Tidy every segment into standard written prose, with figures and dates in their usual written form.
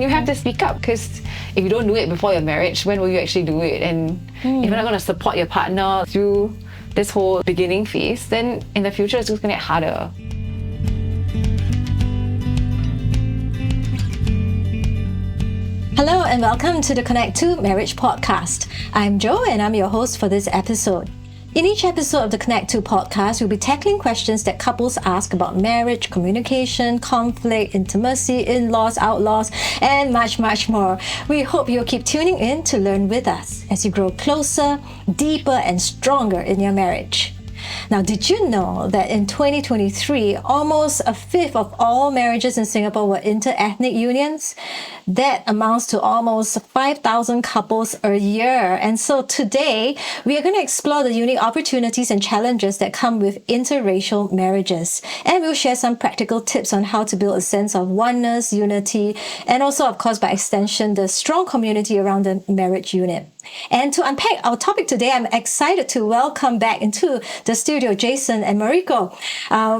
you have to speak up, because if you don't do it before your marriage, when will you actually do it? And if you're not going to support your partner through this whole beginning phase, then in the future it's just going to get harder. Hello and welcome to the Connect to Marriage podcast. I'm Jo and I'm your host for this episode. In each episode of the Connect to podcast, we'll be tackling questions that couples ask about marriage, communication, conflict, intimacy, in-laws, outlaws, and much, much more. We hope you'll keep tuning in to learn with us as you grow closer, deeper, and stronger in your marriage. Now, did you know that in 2023, almost a fifth of all marriages in Singapore were inter-ethnic unions? That amounts to almost 5,000 couples a year. And so today, we are going to explore the unique opportunities and challenges that come with interracial marriages. And we'll share some practical tips on how to build a sense of oneness, unity, and also, of course, by extension, the strong community around the marriage unit. And to unpack our topic today, I'm excited to welcome back into the studio Jason and Mariko.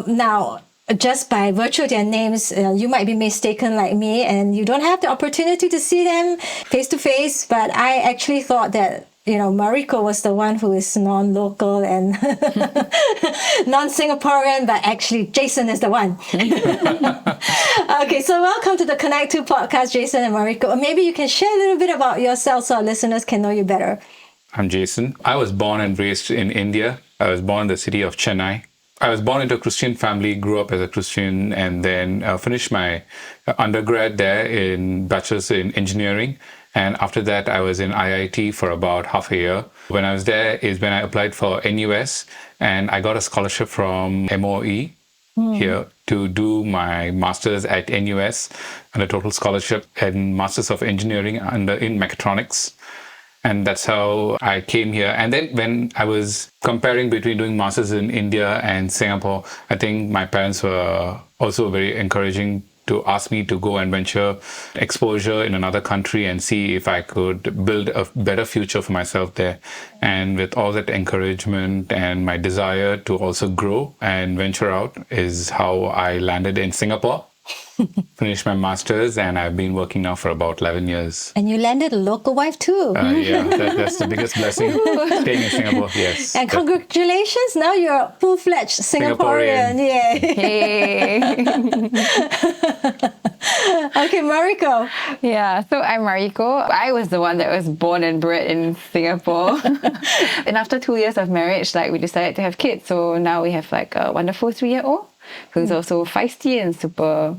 Now, just by virtue of their names, you might be mistaken like me, and you don't have the opportunity to see them face to face. But I actually thought that, Mariko was the one who is non-local and non-Singaporean, but actually Jason is the one. Okay, so welcome to the Connect to podcast, Jason and Mariko. Or maybe you can share a little bit about yourself so our listeners can know you better. I'm Jason. I was born and raised in India. I was born in the city of Chennai. I was born into a Christian family, grew up as a Christian, and then finished my undergrad there in bachelor's in engineering. And after that, I was in IIT for about half a year. When I was there is when I applied for NUS, and I got a scholarship from MOE here to do my master's at NUS, and a total scholarship and Masters of Engineering in Mechatronics. And that's how I came here. And then when I was comparing between doing masters in India and Singapore, I think my parents were also very encouraging to ask me to go and venture exposure in another country and see if I could build a better future for myself there. And with all that encouragement and my desire to also grow and venture out is how I landed in Singapore. Finished my master's, and I've been working now for about 11 years. And you landed a local wife too. Yeah, that's the biggest blessing, staying in Singapore, yes. And congratulations, now you're a full-fledged Singaporean. Yay. Okay, Mariko. Yeah, so I'm Mariko. I was the one that was born and bred in Singapore. And after 2 years of marriage, we decided to have kids. So now we have a wonderful 3-year-old who's also feisty and super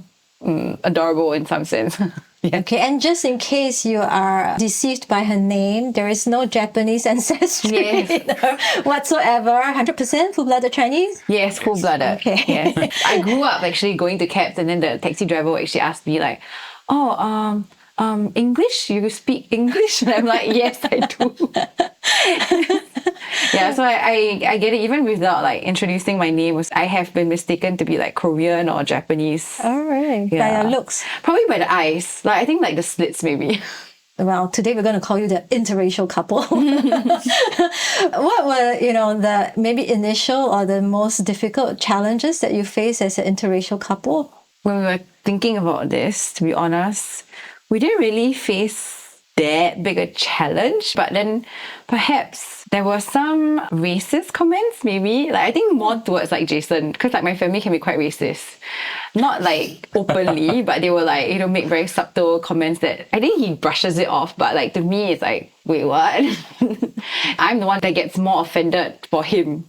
adorable in some sense. Yeah. Okay, and just in case you are deceived by her name, there is no Japanese ancestry in her whatsoever. 100% full-blooded Chinese? Yes, full-blooded. Okay. Yes. I grew up actually going to cabs, and then the taxi driver actually asked me English? You speak English? And I'm like, yes, I do. Yeah, so I get it even without introducing my name. I have been mistaken to be Korean or Japanese. All right. Yeah. By your looks. Probably by the eyes. I think the slits maybe. Well, today we're going to call you the interracial couple. What were, the maybe initial or the most difficult challenges that you face as an interracial couple? When we were thinking about this, to be honest, we didn't really face that big a challenge, but then perhaps there were some racist comments maybe. I think more towards Jason, because my family can be quite racist. Not openly, but they will make very subtle comments that I think he brushes it off, but to me it's wait, what? I'm the one that gets more offended for him.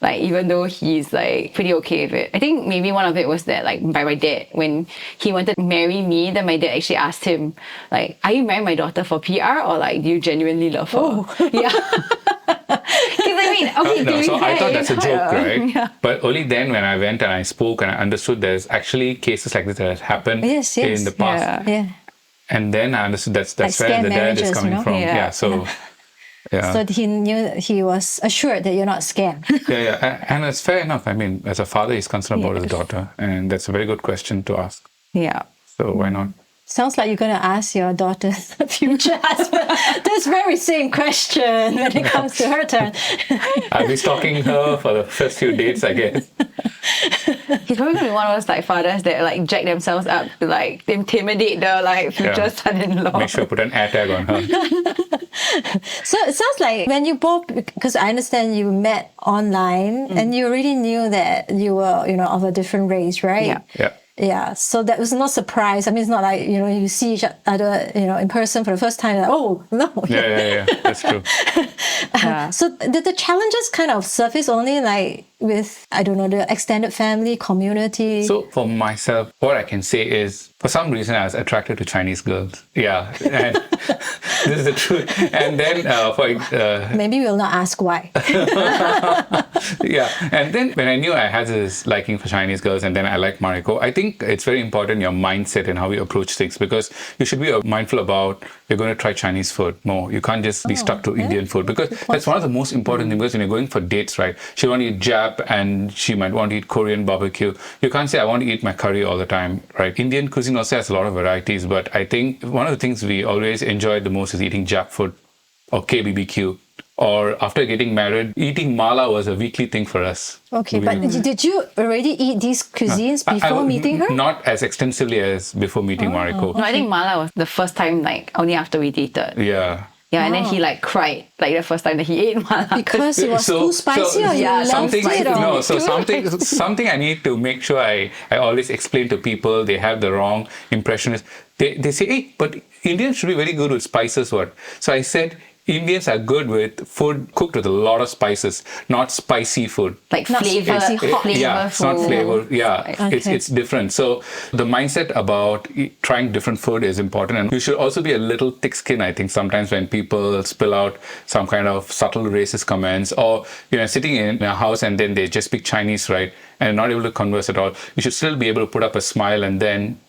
Even though he's pretty okay with it. I think maybe one of it was that by my dad, when he wanted to marry me, then my dad actually asked him, are you marrying my daughter for PR or do you genuinely love her? Oh. Yeah. Because I thought that's a joke, right? Yeah. But only then when I went and I spoke and I understood there's actually cases like this that happened in the past. Yeah. And then I understood that's where the dad is coming from. Yeah. Yeah. So he was assured that you're not scammed. Yeah. And it's fair enough. I mean, as a father, he's concerned about his daughter. And that's a very good question to ask. Yeah. So why not? Sounds like you're going to ask your daughter's future husband this very same question when it comes to her turn. I'll be stalking her for the first few dates, I guess. He's probably gonna be one of those like fathers that like jack themselves up to like intimidate the like future son-in-law. Make sure to put an air tag on her. So it sounds like when you both, because I understand you met online and you already knew that you were, of a different race, right? Yeah. Yeah. Yeah, so that was no surprise. I mean, it's not like, you see each other, in person for the first time, like, oh, no. Yeah. That's true. So did the challenges kind of surface only like with, I don't know, the extended family, community? So for myself, what I can say is, for some reason, I was attracted to Chinese girls. Yeah, and this is the truth. And then Maybe we'll not ask why. yeah, and then when I knew I had this liking for Chinese girls, and then I like Mariko, I think it's very important your mindset and how you approach things, because you should be mindful about you're going to try Chinese food more. You can't just be stuck to Indian food, because that's one of the most important things. Because when you're going for dates, right, she want to eat Jap and she might want to eat Korean barbecue. You can't say I want to eat my curry all the time, right? Indian cuisine also has a lot of varieties, but I think one of the things we always enjoyed the most is eating Jap food or KBBQ. Or after getting married, eating mala was a weekly thing for us. Okay, but did you already eat these cuisines before meeting her? Not as extensively as before meeting Mariko. No, I think mala was the first time like only after we dated. Yeah. Yeah, and then he like cried like the first time that he ate mala. Because it was too spicy or you loved something, it? Or? No, so something I need to make sure I always explain to people, they have the wrong impression is, they say, hey, but Indians should be very good with spices, what? So I said, Indians are good with food cooked with a lot of spices, not spicy food. Like Not flavor, spicy, hot. flavor Yeah, it's not food. flavor. Yeah, Okay. it's different. So the mindset about trying different food is important, and you should also be a little thick-skinned. I think sometimes when people spill out some kind of subtle racist comments, or sitting in a house and then they just speak Chinese, right, and not able to converse at all, you should still be able to put up a smile and then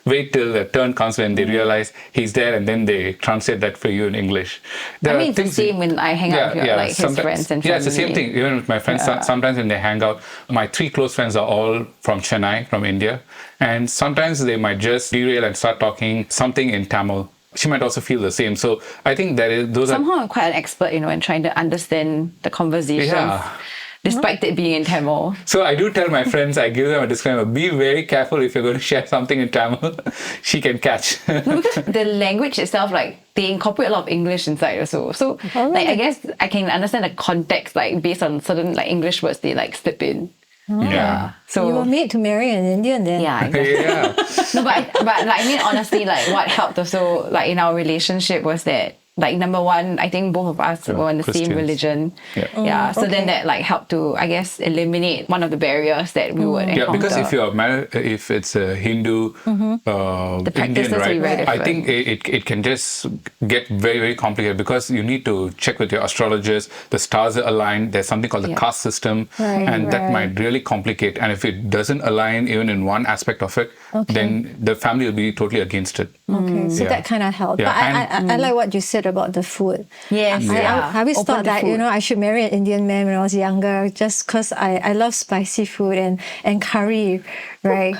wait till the turn comes when they realize he's there, and then they translate that for you in English. I mean, it's the same when I hang out with like his sometimes- friends and family. Yeah, it's the same thing. Even with my friends, sometimes when they hang out, my 3 close friends are all from Chennai, from India. And sometimes they might just derail and start talking something in Tamil. She might also feel the same. So I think those are... Somehow I'm quite an expert, in trying to understand the conversations. Yeah. Despite it being in Tamil. So I do tell my friends, I give them a disclaimer, be very careful if you're going to share something in Tamil. She can catch. Because the language itself, like, they incorporate a lot of English inside also. So, like, I guess I can understand the context, like, based on certain, like, English words they, like, slip in. Yeah. So, You were made to marry an Indian then. yeah, exactly. Yeah. No, but like, I mean, honestly, like, what helped also, like, in our relationship was that, like, number one, I think both of us were in the Christians. same religion. Yeah. So then that, like, helped to, I guess, eliminate one of the barriers that we would encounter. Yeah, because if you're married, if it's a Hindu practices Indian, will be right? very I think it can just get very, very complicated, because you need to check with your astrologers. The stars are aligned. There's something called the caste system, and that might really complicate. And if it doesn't align even in one aspect of it, then the family will be totally against it. Okay, so Yeah. that kind of helped. Yeah, But I like what you said about the food. Yes, I always Open thought to that, food. I should marry an Indian man when I was younger, just because I love spicy food and curry, right?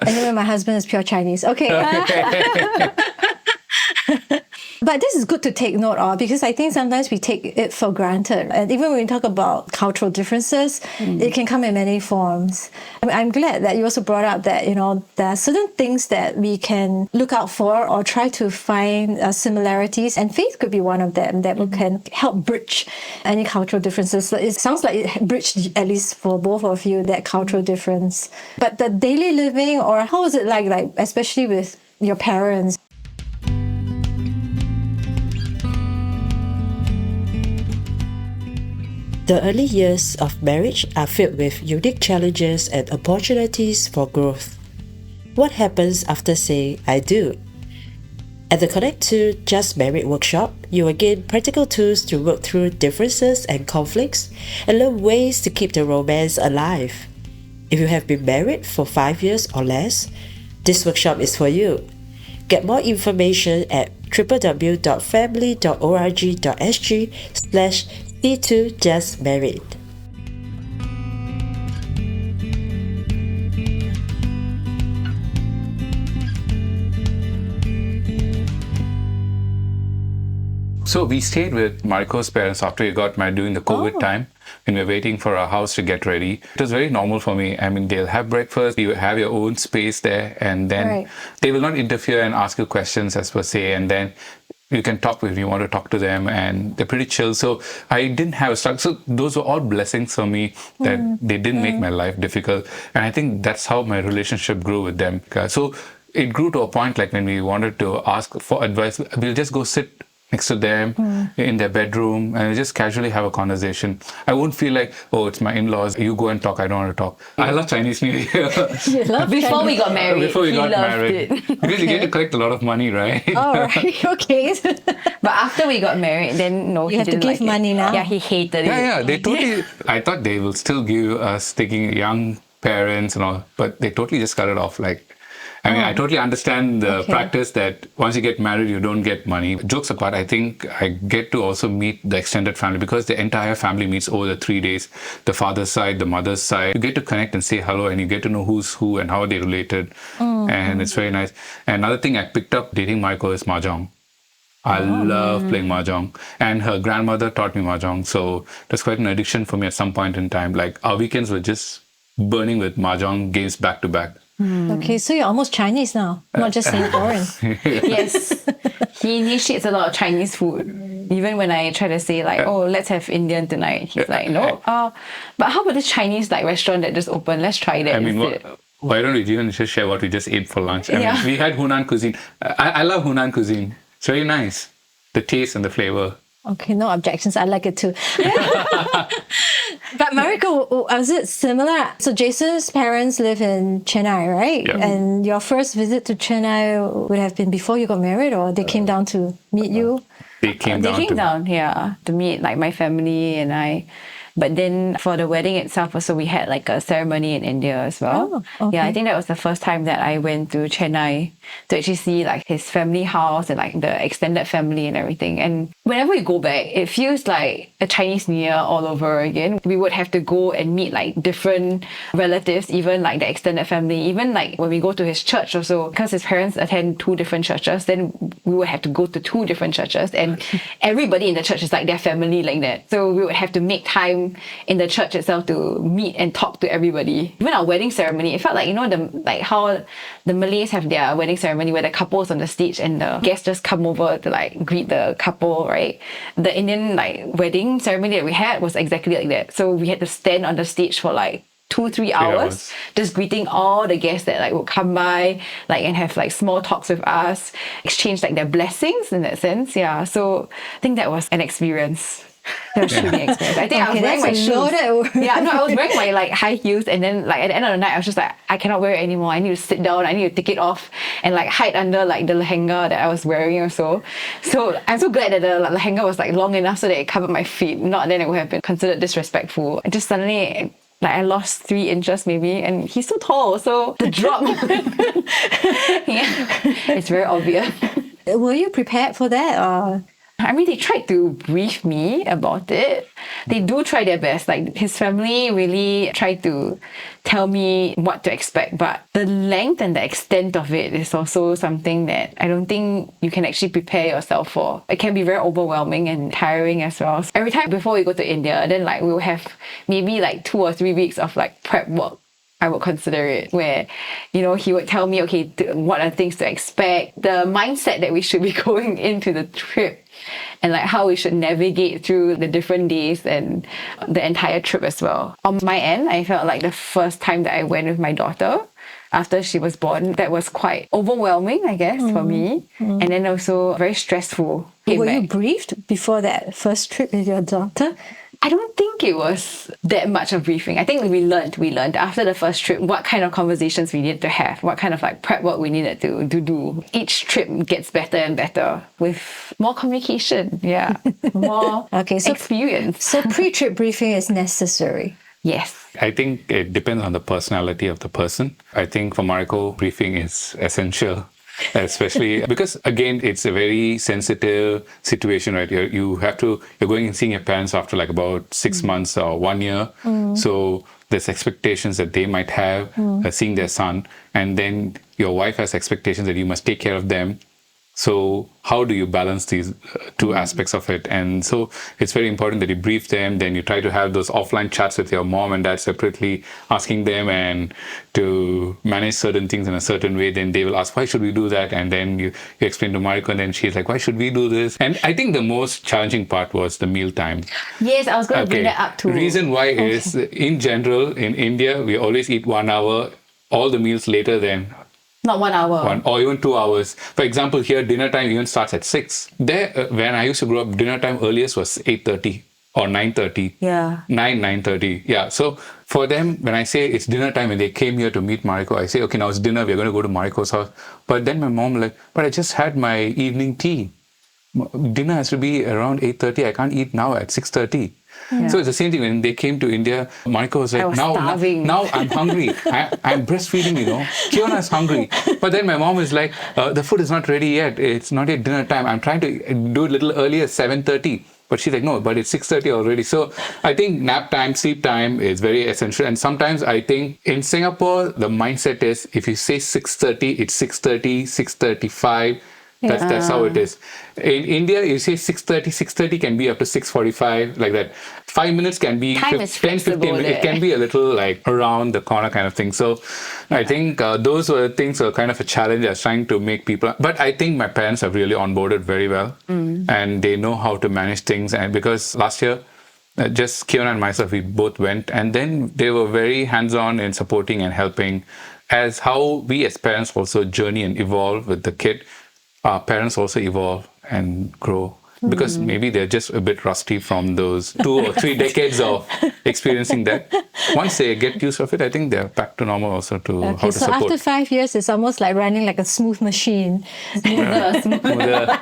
Anyway, my husband is pure Chinese. Okay. But this is good to take note of, because I think sometimes we take it for granted. And even when we talk about cultural differences, it can come in many forms. I'm glad that you also brought up that, there are certain things that we can look out for or try to find similarities. And faith could be one of them that can help bridge any cultural differences. So it sounds like it bridged, at least for both of you, that cultural difference. But the daily living, or how was it like especially with your parents? The early years of marriage are filled with unique challenges and opportunities for growth. What happens after saying I do? At the Connect to Just Married workshop, you will gain practical tools to work through differences and conflicts and learn ways to keep the romance alive. If you have been married for 5 years or less, this workshop is for you. Get more information at www.family.org.sg/C2JustMarried. So we stayed with Mariko's parents after we got married during the COVID time when we were waiting for our house to get ready. It was very normal for me. I mean, they'll have breakfast, you have your own space there, and then they will not interfere and ask you questions as per se, and then you can talk if you want to talk to them, and they're pretty chill. So I didn't have a struggle. So those were all blessings for me that they didn't make my life difficult. And I think that's how my relationship grew with them. So it grew to a point like when we wanted to ask for advice, we'll just go sit next to them in their bedroom and just casually have a conversation. I won't feel like, oh, it's my in-laws, you go and talk, I don't want to talk. I love Chinese New Year. Before we got married. Before we he got loved married. it. Because you get to collect a lot of money, right? All right, okay. But after we got married, then no, he have to didn't give like money it. now? Yeah, he hated it. Yeah, they totally. I thought they will still give us taking young parents and all, but they totally just cut it off. Like, I mean, I totally understand the practice that once you get married, you don't get money. Jokes apart, I think I get to also meet the extended family because the entire family meets over the 3 days. The father's side, the mother's side. You get to connect and say hello, and you get to know who's who and how they related. And it's very nice. And another thing I picked up dating Mariko is mahjong. I love playing mahjong, and her grandmother taught me mahjong, so it was quite an addiction for me at some point in time. Like, our weekends were just burning with mahjong games back to back. Okay, so you're almost Chinese now, not just Singaporean. Yes. He initiates a lot of Chinese food. Even when I try to say like, oh, let's have Indian tonight, he's like, no. But how about this Chinese like restaurant that just opened? Let's try that I mean, instead. why don't we even just share what we just ate for lunch? I mean, we had Hunan cuisine. I love Hunan cuisine. It's very nice. The taste and the flavor. Okay, no objections. I like it too. But Mariko, was it similar? So Jason's parents live in Chennai, right? Yeah. And your first visit to Chennai would have been before you got married, or they came down to meet you? They came They down came to... down here to meet like my family and I. But then for the wedding itself also, we had like a ceremony in India as well. Oh, okay. Yeah, I think that was the first time that I went to Chennai to actually see like his family house and like the extended family and everything. And whenever we go back, it feels like a Chinese New Year all over again. We would have to go and meet like different relatives, even like the extended family. Even like when we go to his church also, because his parents attend 2 different churches, then we would have to go to 2 different churches. And everybody in the church is like their family like that. So we would have to make time in the church itself to meet and talk to everybody. Even our wedding ceremony, it felt like, you know, like how the Malays have their wedding ceremony where the couple's on the stage and the guests just come over to like greet the couple, right? The Indian like wedding ceremony that we had was exactly like that. So we had to stand on the stage for like 2-3 hours just greeting all the guests that like would come by like and have like small talks with us, exchange like their blessings in that sense. Yeah, so I think that was an experience. That was truly an experience. I think I was wearing my shoes. Yeah, no, I was wearing my like high heels, and then like at the end of the night, I was just like, I cannot wear it anymore. I need to sit down. I need to take it off and like hide under like the lehenga that I was wearing or so. So I'm so glad that the lehenga was like long enough so that it covered my feet. Not then it would have been considered disrespectful. I just suddenly like I lost 3 inches maybe, and he's so tall, so the drop, yeah, it's very obvious. Were you prepared for that? Or? I mean, they tried to brief me about it. They do try their best. Like, his family really tried to tell me what to expect. But the length and the extent of it is also something that I don't think you can actually prepare yourself for. It can be very overwhelming and tiring as well. So every time before we go to India, then like we'll have maybe like 2 or 3 weeks of like prep work. I would consider it, where, you know, he would tell me, okay, what are things to expect, the mindset that we should be going into the trip, and like how we should navigate through the different days and the entire trip as well. On my end, I felt like the first time that I went with my daughter after she was born, that was quite overwhelming, I guess, for me. And then also very stressful. Were you briefed before that first trip with your daughter? I don't think it was that much of briefing. I think we learned after the first trip what kind of conversations we needed to have, what kind of like prep work we needed to do. Each trip gets better and better with more communication, more experience. So pre-trip briefing is necessary. Yes. I think it depends on the personality of the person. I think for Mariko, briefing is essential. Especially because, again, it's a very sensitive situation, right? You're going and seeing your parents after like about 6 months or 1 year. So there's expectations that they might have seeing their son. And then your wife has expectations that you must take care of them So how do you balance these two aspects of it? And so it's very important that you brief them, then you try to have those offline chats with your mom and dad separately, asking them and to manage certain things in a certain way. Then they will ask, why should we do that? And then you explain to Mariko, and then she's like, why should we do this? And I think the most challenging part was the meal time. Yes, I was going to bring that up too. The reason why is, in general, in India, we always eat 1 hour, all the meals later than not 1 hour. or even 2 hours. For example, here, dinner time even starts at 6. There, when I used to grow up, dinner time earliest was 8:30 or 9:30. Yeah. 9:30. Yeah. So for them, when I say it's dinner time and they came here to meet Mariko, I say, okay, now it's dinner. We're going to go to Mariko's house. But then my mom like, but I just had my evening tea. Dinner has to be around 8:30. I can't eat now at 6:30. Yeah. So it's the same thing when they came to India. Mariko was like, now I'm hungry. I'm breastfeeding, Kiona is hungry. But then my mom is like, the food is not ready yet. It's not yet dinner time. I'm trying to do it a little earlier, 7:30. But she's like, no, but it's 6:30 already. So I think nap time, sleep time is very essential. And sometimes I think in Singapore, the mindset is if you say 6:30, it's 6:30, 6:35. That's how it is. In India, you say 6:30. 6:30 can be up to 6:45, like that. 5 minutes can be 10, 15 minutes. It can be a little like around the corner kind of thing. So I think those were things that were kind of a challenge. I was trying to make people... But I think my parents have really onboarded very well. And they know how to manage things. And because last year, just Kiona and myself, we both went. And then they were very hands-on in supporting and helping. As how we as parents also journey and evolve with the kid, our parents also evolve and grow because maybe they're just a bit rusty from those 2 or 3 decades of experiencing that. Once they get used to it, I think they're back to normal also to how to so support. After 5 years, it's almost like running like a smooth machine. Smoother.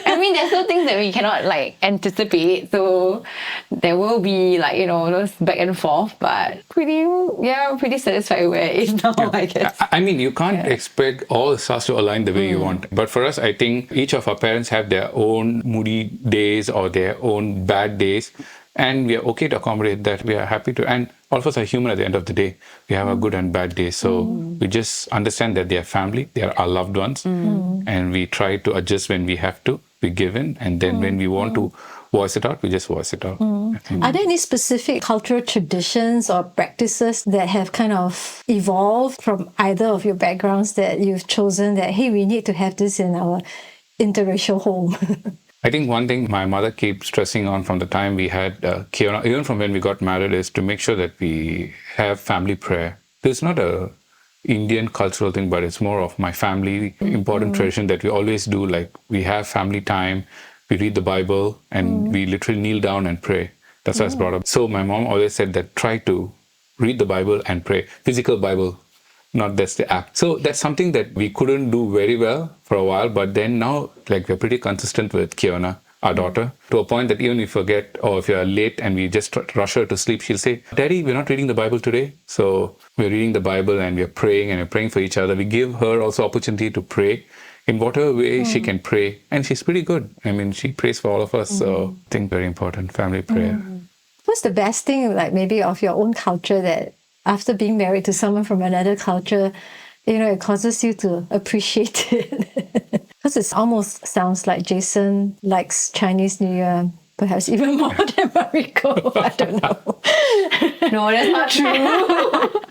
I mean, there's still things that we cannot anticipate. So there will be those back and forth, but pretty satisfied where it is now, I guess. I mean, you can't expect all the stars to align the way you want. But for us, I think each of our parents have their own moody days or their own bad days. And we are okay to accommodate that. We are happy to. And all of us are human at the end of the day. We have a good and bad day. So we just understand that they are family. They are our loved ones. And we try to adjust when we have to. We give in. And then when we want to voice it out, we just voice it out. Are there any specific cultural traditions or practices that have kind of evolved from either of your backgrounds that you've chosen that, hey, we need to have this in our interracial home? I think one thing my mother keeps stressing on from the time we had Kiona, even from when we got married, is to make sure that we have family prayer. It's not a Indian cultural thing, but it's more of my family important tradition that we always do. Like we have family time, we read the Bible, and we literally kneel down and pray. That's how it's brought up. So my mom always said that try to read the Bible and pray. Physical Bible, not just the act. So that's something that we couldn't do very well for a while, but then now we're pretty consistent with Kiona, our daughter, to a point that even if you forget or if you're late and we just rush her to sleep, she'll say, Daddy, we're not reading the Bible today. So we're reading the Bible and we're praying and we're praying for each other. We give her also opportunity to pray in whatever way she can pray. And she's pretty good. I mean, she prays for all of us. So I think very important, family prayer. What's the best thing, maybe of your own culture that after being married to someone from another culture, it causes you to appreciate it? Because it almost sounds like Jason likes Chinese New Year perhaps even more than Mariko. I don't know. No, that's not true.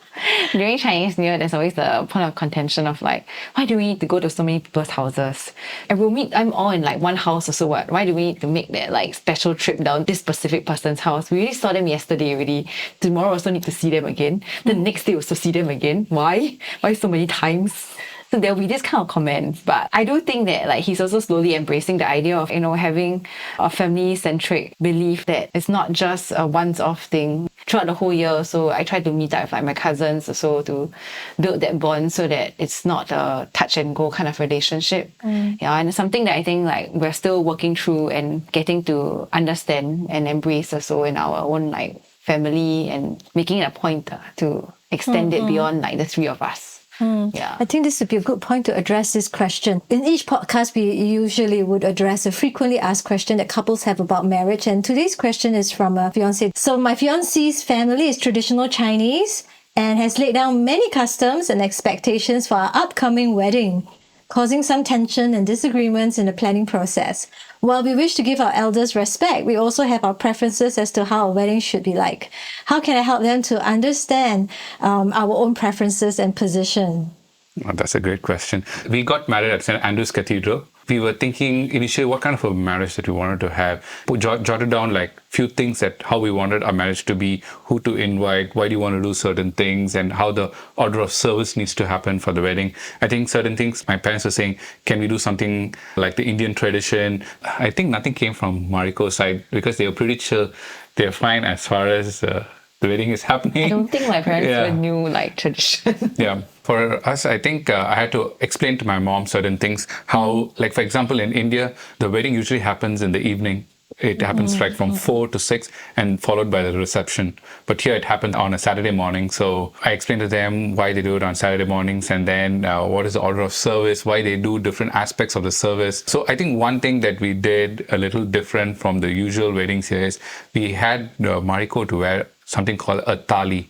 During Chinese New Year, there's always a point of contention of why do we need to go to so many people's houses? And we'll meet them all in one house or so what? Why do we need to make that special trip down this specific person's house? We already saw them yesterday already. Tomorrow also need to see them again. The next day also see them again. Why? Why so many times? So there'll be this kind of comments. But I do think that he's also slowly embracing the idea of, having a family-centric belief that it's not just a once-off thing throughout the whole year. So I try to meet up with my cousins also to build that bond so that it's not a touch and go kind of relationship. Yeah, and it's something that I think we're still working through and getting to understand and embrace also in our own family and making it a point to extend it beyond the three of us. Yeah. I think this would be a good point to address this question. In each podcast, we usually would address a frequently asked question that couples have about marriage. And today's question is from a fiancé. So my fiancé's family is traditional Chinese and has laid down many customs and expectations for our upcoming wedding. causing some tension and disagreements in the planning process. While we wish to give our elders respect, we also have our preferences as to how a wedding should be like. How can I help them to understand our own preferences and position? Oh, that's a great question. We got married at St. Andrew's Cathedral. We were thinking initially what kind of a marriage that we wanted to have. We jotted down like few things that how we wanted our marriage to be, who to invite, why do you want to do certain things, and how the order of service needs to happen for the wedding. I think certain things, my parents were saying, can we do something like the Indian tradition? I think nothing came from Mariko's side because they were pretty chill. They're fine as far as the wedding is happening. I don't think my parents knew like tradition. Yeah. For us, I think I had to explain to my mom certain things. How, like for example, in India, the wedding usually happens in the evening. It happens like from 4 to 6 and followed by the reception. But here it happened on a Saturday morning. So I explained to them why they do it on Saturday mornings and then what is the order of service, why they do different aspects of the service. So I think one thing that we did a little different from the usual weddings here is we had Mariko to wear something called a thali.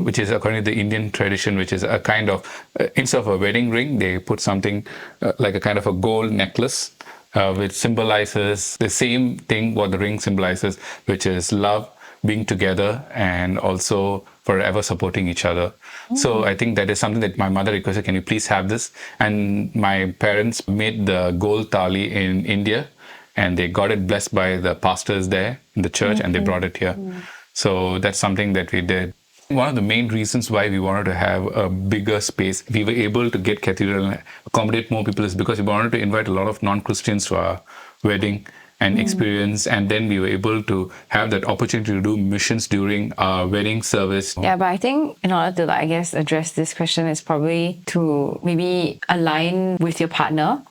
Which is according to the Indian tradition, which is a kind of, instead of a wedding ring, they put something like a kind of a gold necklace, which symbolizes the same thing what the ring symbolizes, which is love, being together, and also forever supporting each other. So I think that is something that my mother requested, can you please have this? And my parents made the gold thali in India, and they got it blessed by the pastors there in the church, and they brought it here. So that's something that we did. One of the main reasons why we wanted to have a bigger space, we were able to get cathedral and accommodate more people is because we wanted to invite a lot of non-Christians to our wedding and experience. And then we were able to have that opportunity to do missions during our wedding service. Yeah, but I think in order to, I guess, address this question is probably to maybe align with your partner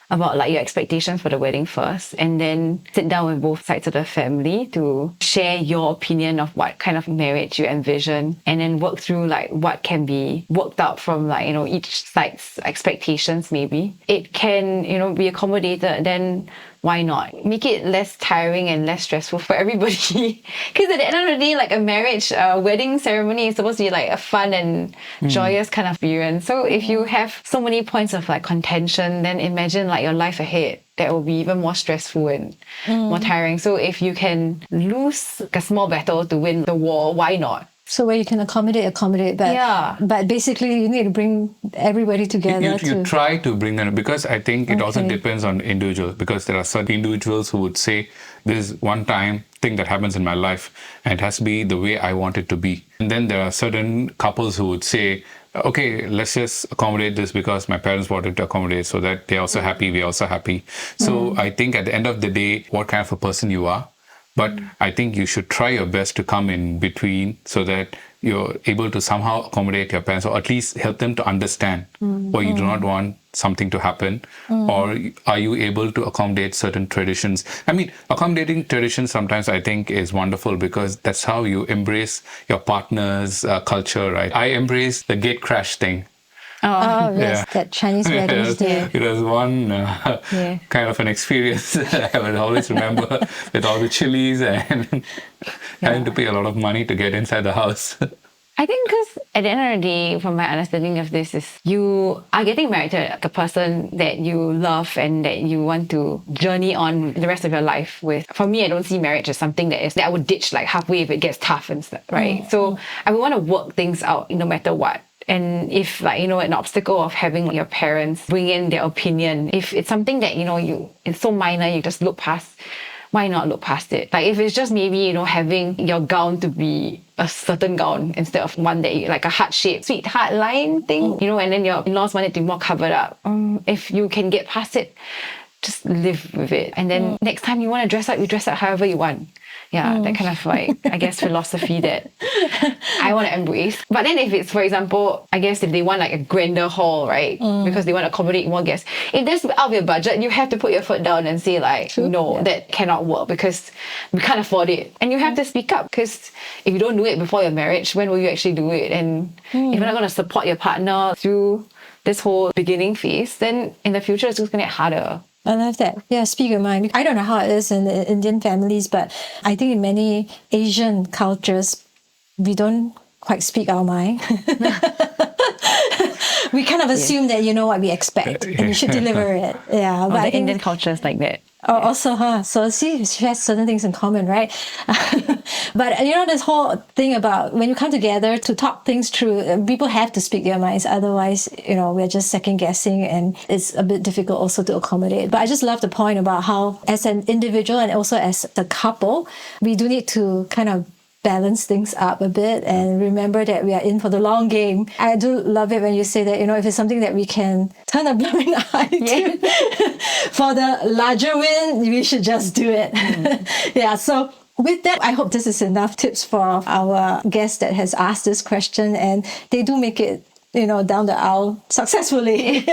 about like your expectations for the wedding first, and then sit down with both sides of the family to share your opinion of what kind of marriage you envision, and then work through like what can be worked out from like, each side's expectations. Maybe it can, be accommodated, then why not? Make it less tiring and less stressful for everybody. Because at the end of the day, like a marriage, wedding ceremony is supposed to be like a fun and joyous kind of experience. So if you have so many points of like contention, then imagine like your life ahead. That will be even more stressful and more tiring. So if you can lose a small battle to win the war, why not? So where you can accommodate, but basically you need to bring everybody together. You try to bring them, because I think it also depends on individuals, because there are certain individuals who would say, this is one time thing that happens in my life and it has to be the way I want it to be. And then there are certain couples who would say, okay, let's just accommodate this because my parents wanted to accommodate so that they're also happy, we're also happy. So I think at the end of the day, what kind of a person you are, but I think you should try your best to come in between so that you're able to somehow accommodate your parents, or at least help them to understand why you do not want something to happen, or are you able to accommodate certain traditions. I mean, accommodating traditions sometimes I think is wonderful because that's how you embrace your partner's culture, right? I embrace the gate crash thing. Oh, yes, that Chinese weddings day. It was one kind of an experience that I would always remember, with all the chilies and having to pay a lot of money to get inside the house. I think because at the end of the day, from my understanding of this, is you are getting married to a person that you love and that you want to journey on the rest of your life with. For me, I don't see marriage as something that I would ditch like halfway if it gets tough and stuff, right? So I would want to work things out no matter what. And if like, an obstacle of having your parents bring in their opinion, if it's something that, it's so minor, you just look past, why not look past it? Like if it's just maybe, having your gown to be a certain gown instead of one that like a heart-shaped, sweetheart line thing, and then your in-laws want it to be more covered up. If you can get past it, just live with it. And then next time you want to dress up, you dress up however you want. Yeah, that kind of like, I guess, philosophy that I want to embrace. But then if it's, for example, I guess if they want like a grander hall, right? Because they want to accommodate more guests. If that's out of your budget, you have to put your foot down and say like, that cannot work because we can't afford it. And you have to speak up, because if you don't do it before your marriage, when will you actually do it? And if you're not going to support your partner through this whole beginning phase, then in the future it's just going to get harder. I love that. Yeah, speak your mind. I don't know how it is in the Indian families, but I think in many Asian cultures, we don't quite speak our mind. We kind of assume that you know what we expect and you should deliver it. Yeah, But I the think Indian culture is like that. Oh, also, so see, she has certain things in common, right? But this whole thing about when you come together to talk things through, people have to speak their minds. Otherwise, we're just second guessing, and it's a bit difficult also to accommodate. But I just love the point about how, as an individual and also as a couple, we do need to kind of balance things up a bit and remember that we are in for the long game. I do love it when you say that, if it's something that we can turn a blind eye to for the larger win, we should just do it. Yeah, so with that, I hope this is enough tips for our guest that has asked this question, and they do make it down the aisle successfully.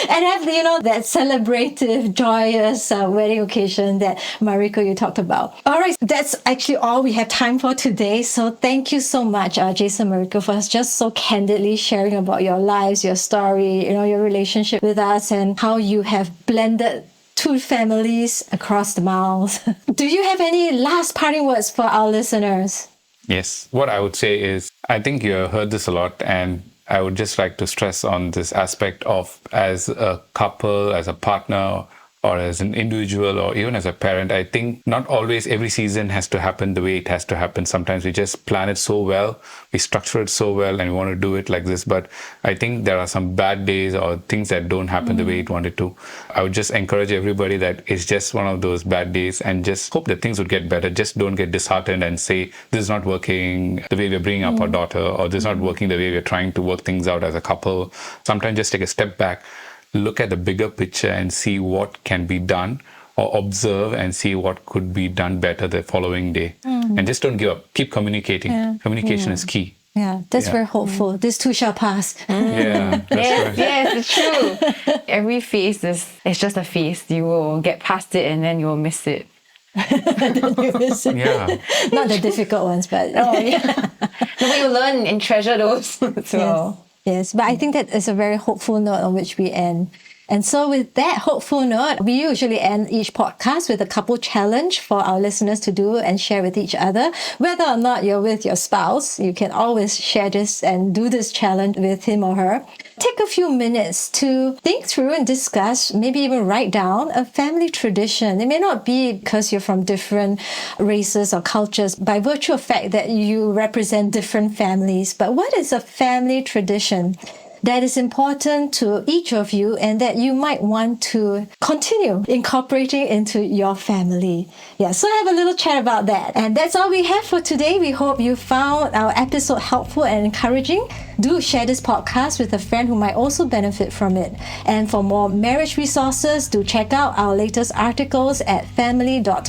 And have, that celebrative, joyous wedding occasion that Mariko, you talked about. All right, that's actually all we have time for today. So thank you so much, Jason, Mariko, for just so candidly sharing about your lives, your story, your relationship with us, and how you have blended two families across the miles. Do you have any last parting words for our listeners? Yes. What I would say is, I think you have heard this a lot, and I would just like to stress on this aspect of, as a couple, as a partner, or as an individual, or even as a parent, I think not always every season has to happen the way it has to happen. Sometimes we just plan it so well, we structure it so well, and we want to do it like this. But I think there are some bad days or things that don't happen the way it wanted to. I would just encourage everybody that it's just one of those bad days, and just hope that things would get better. Just don't get disheartened and say, this is not working the way we're bringing up our daughter, or this is not working the way we're trying to work things out as a couple. Sometimes just take a step back, look at the bigger picture and see what can be done, or observe and see what could be done better the following day. And just don't give up. Keep communicating. Yeah. Communication is key. Yeah, that's very hopeful. This too shall pass. Yeah, that's right. Yes, it's true. Every phase it's just a phase. You will get past it and then you will miss it. Yeah. Not the difficult ones, but But you learn and treasure those as well. Yes, but I think that is a very hopeful note on which we end. And so with that hopeful note, we usually end each podcast with a couple challenge for our listeners to do and share with each other. Whether or not you're with your spouse, you can always share this and do this challenge with him or her. Take a few minutes to think through and discuss, maybe even write down a family tradition. It may not be because you're from different races or cultures by virtue of the fact that you represent different families, but what is a family tradition that is important to each of you and that you might want to continue incorporating into your family? Yeah, so have a little chat about that. And that's all we have for today. We hope you found our episode helpful and encouraging. Do share this podcast with a friend who might also benefit from it. And for more marriage resources, do check out our latest articles at family.org.sg.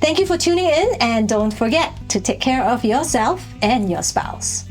Thank you for tuning in, and don't forget to take care of yourself and your spouse.